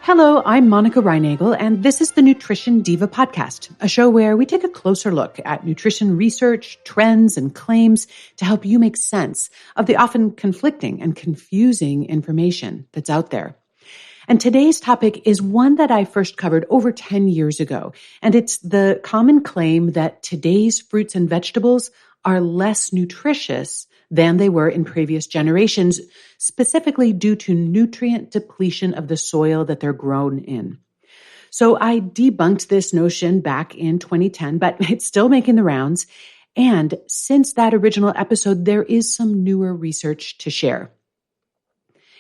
Hello, I'm Monica Reinagel, and this is the Nutrition Diva podcast, a show where we take a closer look at nutrition research, trends, and claims to help you make sense of the often conflicting and confusing information that's out there. And today's topic is one that I first covered over 10 years ago, and it's the common claim that today's fruits and vegetables are less nutritious than they were in previous generations, specifically due to nutrient depletion of the soil that they're grown in. So I debunked this notion back in 2010, but it's still making the rounds. And since that original episode, there is some newer research to share.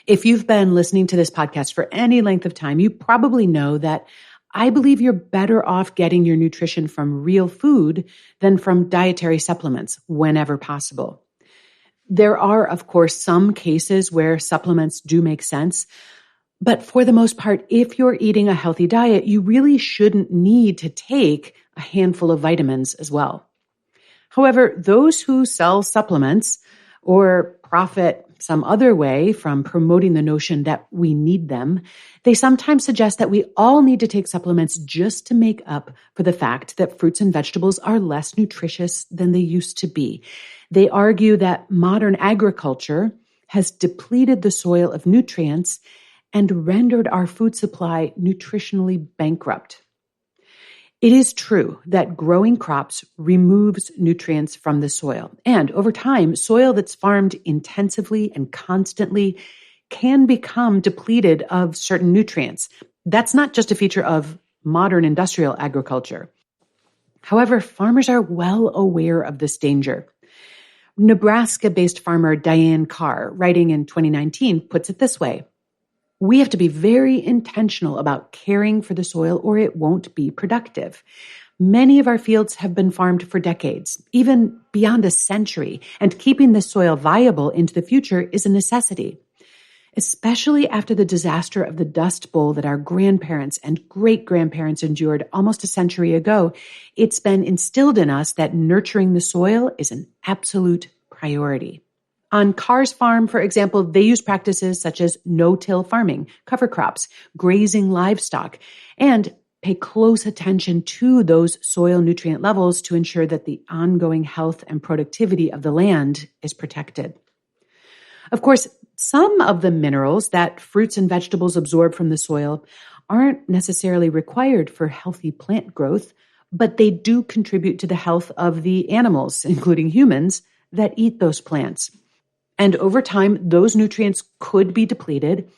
If you've been listening to this podcast for any length of time, you probably know that I believe you're better off getting your nutrition from real food than from dietary supplements whenever possible. There are, of course, some cases where supplements do make sense, but for the most part, if you're eating a healthy diet, you really shouldn't need to take a handful of vitamins as well. However, those who sell supplements or profit some other way from promoting the notion that we need them, they sometimes suggest that we all need to take supplements just to make up for the fact that fruits and vegetables are less nutritious than they used to be. They argue that modern agriculture has depleted the soil of nutrients and rendered our food supply nutritionally bankrupt. It is true that growing crops removes nutrients from the soil. And over time, soil that's farmed intensively and constantly can become depleted of certain nutrients. That's not just a feature of modern industrial agriculture. However, farmers are well aware of this danger. Nebraska-based farmer Diane Carr, writing in 2019, puts it this way: "We have to be very intentional about caring for the soil or it won't be productive. Many of our fields have been farmed for decades, even beyond a century, and keeping the soil viable into the future is a necessity. Especially after the disaster of the Dust Bowl that our grandparents and great-grandparents endured almost a century ago, it's been instilled in us that nurturing the soil is an absolute priority." On Carr's farm, for example, they use practices such as no-till farming, cover crops, grazing livestock, and pay close attention to those soil nutrient levels to ensure that the ongoing health and productivity of the land is protected. Of course, some of the minerals that fruits and vegetables absorb from the soil aren't necessarily required for healthy plant growth, but they do contribute to the health of the animals, including humans, that eat those plants. And over time, those nutrients could be depleted.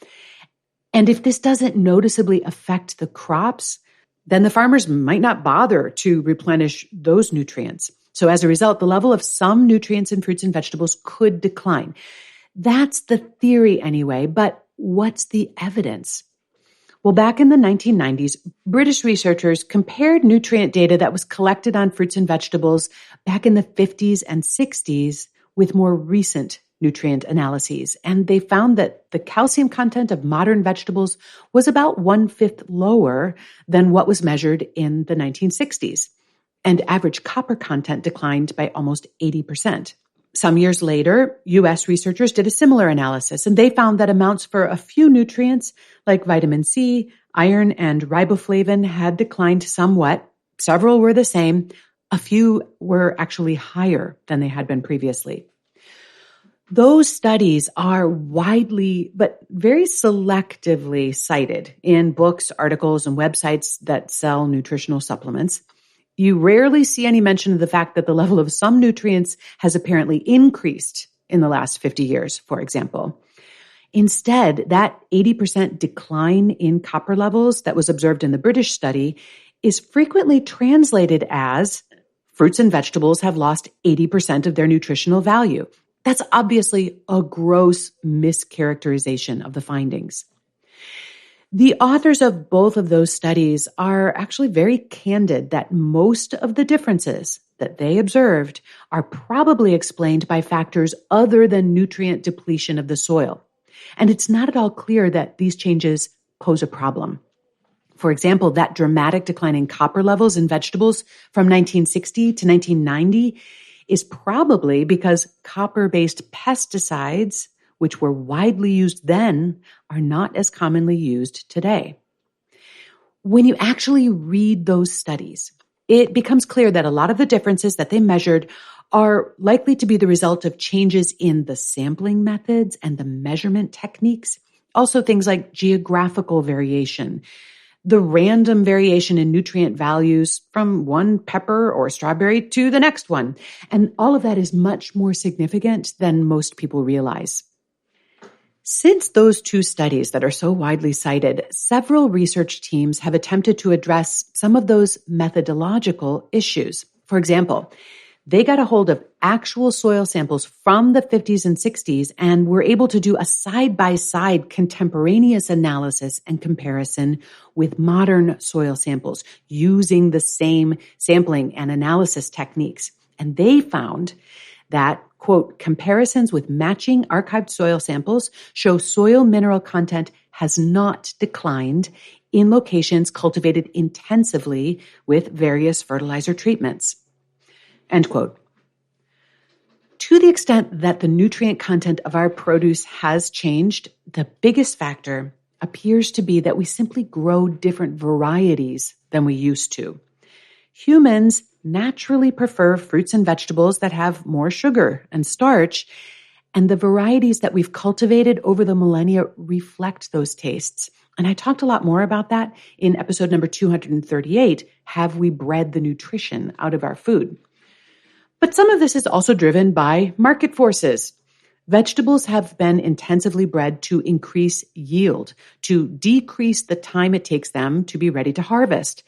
And if this doesn't noticeably affect the crops, then the farmers might not bother to replenish those nutrients. So as a result, the level of some nutrients in fruits and vegetables could decline. That's the theory anyway, but what's the evidence? Well, back in the 1990s, British researchers compared nutrient data that was collected on fruits and vegetables back in the 50s and 60s with more recent nutrient analyses, and they found that the calcium content of modern vegetables was about 1/5 lower than what was measured in the 1960s, and average copper content declined by almost 80%. Some years later, U.S. researchers did a similar analysis, and they found that amounts for a few nutrients like vitamin C, iron, and riboflavin had declined somewhat. Several were the same. A few were actually higher than they had been previously. Those studies are widely, but very selectively cited in books, articles, and websites that sell nutritional supplements. You rarely see any mention of the fact that the level of some nutrients has apparently increased in the last 50 years, for example. Instead, that 80% decline in copper levels that was observed in the British study is frequently translated as fruits and vegetables have lost 80% of their nutritional value. That's obviously a gross mischaracterization of the findings. The authors of both of those studies are actually very candid that most of the differences that they observed are probably explained by factors other than nutrient depletion of the soil. And it's not at all clear that these changes pose a problem. For example, that dramatic decline in copper levels in vegetables from 1960 to 1990 is probably because copper-based pesticides, which were widely used then, are not as commonly used today. When you actually read those studies, it becomes clear that a lot of the differences that they measured are likely to be the result of changes in the sampling methods and the measurement techniques. Also, things like geographical variation, the random variation in nutrient values from one pepper or strawberry to the next one. And all of that is much more significant than most people realize. Since those two studies that are so widely cited, several research teams have attempted to address some of those methodological issues. For example, they got a hold of actual soil samples from the 50s and 60s and were able to do a side-by-side contemporaneous analysis and comparison with modern soil samples using the same sampling and analysis techniques. And they found that, quote, comparisons with matching archived soil samples show soil mineral content has not declined in locations cultivated intensively with various fertilizer treatments, end quote. To the extent that the nutrient content of our produce has changed, the biggest factor appears to be that we simply grow different varieties than we used to. Humans naturally prefer fruits and vegetables that have more sugar and starch, and the varieties that we've cultivated over the millennia reflect those tastes. And I talked a lot more about that in episode number 238, Have We Bred the Nutrition Out of Our Food? But some of this is also driven by market forces. Vegetables have been intensively bred to increase yield, to decrease the time it takes them to be ready to harvest,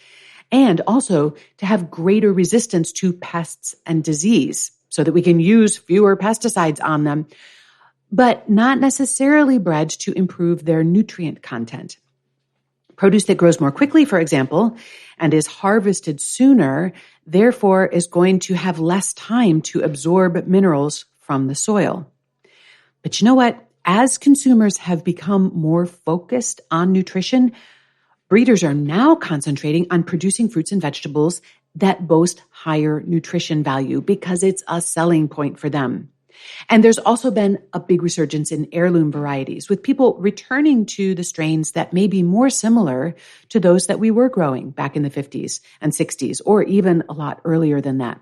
and also to have greater resistance to pests and disease so that we can use fewer pesticides on them, but not necessarily bred to improve their nutrient content. Produce that grows more quickly, for example, and is harvested sooner, therefore is going to have less time to absorb minerals from the soil. But you know what? As consumers have become more focused on nutrition, breeders are now concentrating on producing fruits and vegetables that boast higher nutrition value because it's a selling point for them. And there's also been a big resurgence in heirloom varieties, with people returning to the strains that may be more similar to those that we were growing back in the 50s and 60s, or even a lot earlier than that.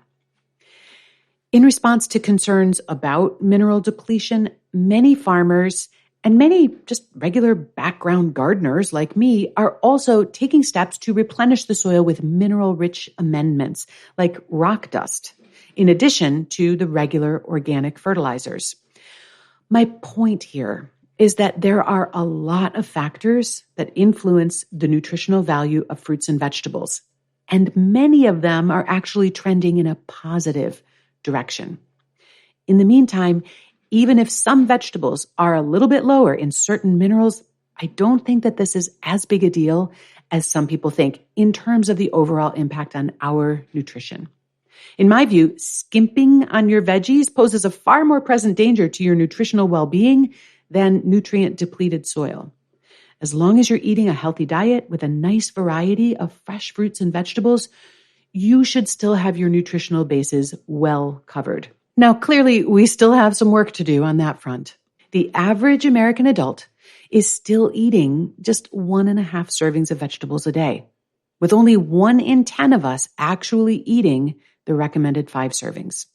In response to concerns about mineral depletion, many farmers and many just regular background gardeners like me are also taking steps to replenish the soil with mineral-rich amendments like rock dust, in addition to the regular organic fertilizers. My point here is that there are a lot of factors that influence the nutritional value of fruits and vegetables, and many of them are actually trending in a positive direction. In the meantime, even if some vegetables are a little bit lower in certain minerals, I don't think that this is as big a deal as some people think in terms of the overall impact on our nutrition. In my view, skimping on your veggies poses a far more present danger to your nutritional well-being than nutrient-depleted soil. As long as you're eating a healthy diet with a nice variety of fresh fruits and vegetables, you should still have your nutritional bases well covered. Now, clearly, we still have some work to do on that front. The average American adult is still eating just 1.5 servings of vegetables a day, with only 1 in 10 of us actually eating the recommended 5 servings.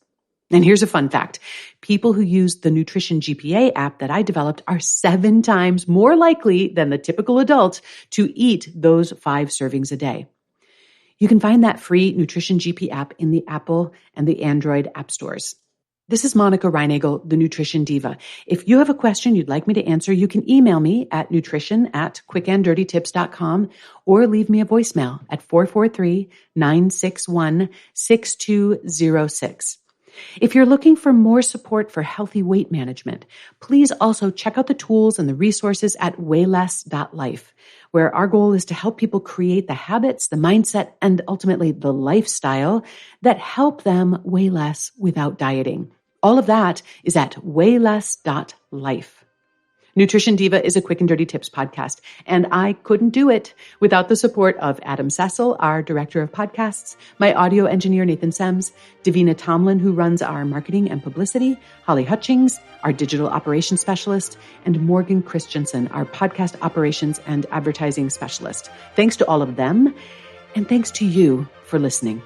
And here's a fun fact. People who use the Nutrition GPA app that I developed are 7 times more likely than the typical adult to eat those 5 servings a day. You can find that free Nutrition GP app in the Apple and the Android app stores. This is Monica Reinagel, the Nutrition Diva. If you have a question you'd like me to answer, you can email me at nutrition@quickanddirtytips.com or leave me a voicemail at 443-961-6206. If you're looking for more support for healthy weight management, please also check out the tools and the resources at wayless.life, where our goal is to help people create the habits, the mindset, and ultimately the lifestyle that help them weigh less without dieting. All of that is at wayless.life. Nutrition Diva is a quick and dirty tips podcast, and I couldn't do it without the support of Adam Cecil, our director of podcasts, my audio engineer, Nathan Sems, Davina Tomlin, who runs our marketing and publicity, Holly Hutchings, our digital operations specialist, and Morgan Christensen, our podcast operations and advertising specialist. Thanks to all of them, and thanks to you for listening.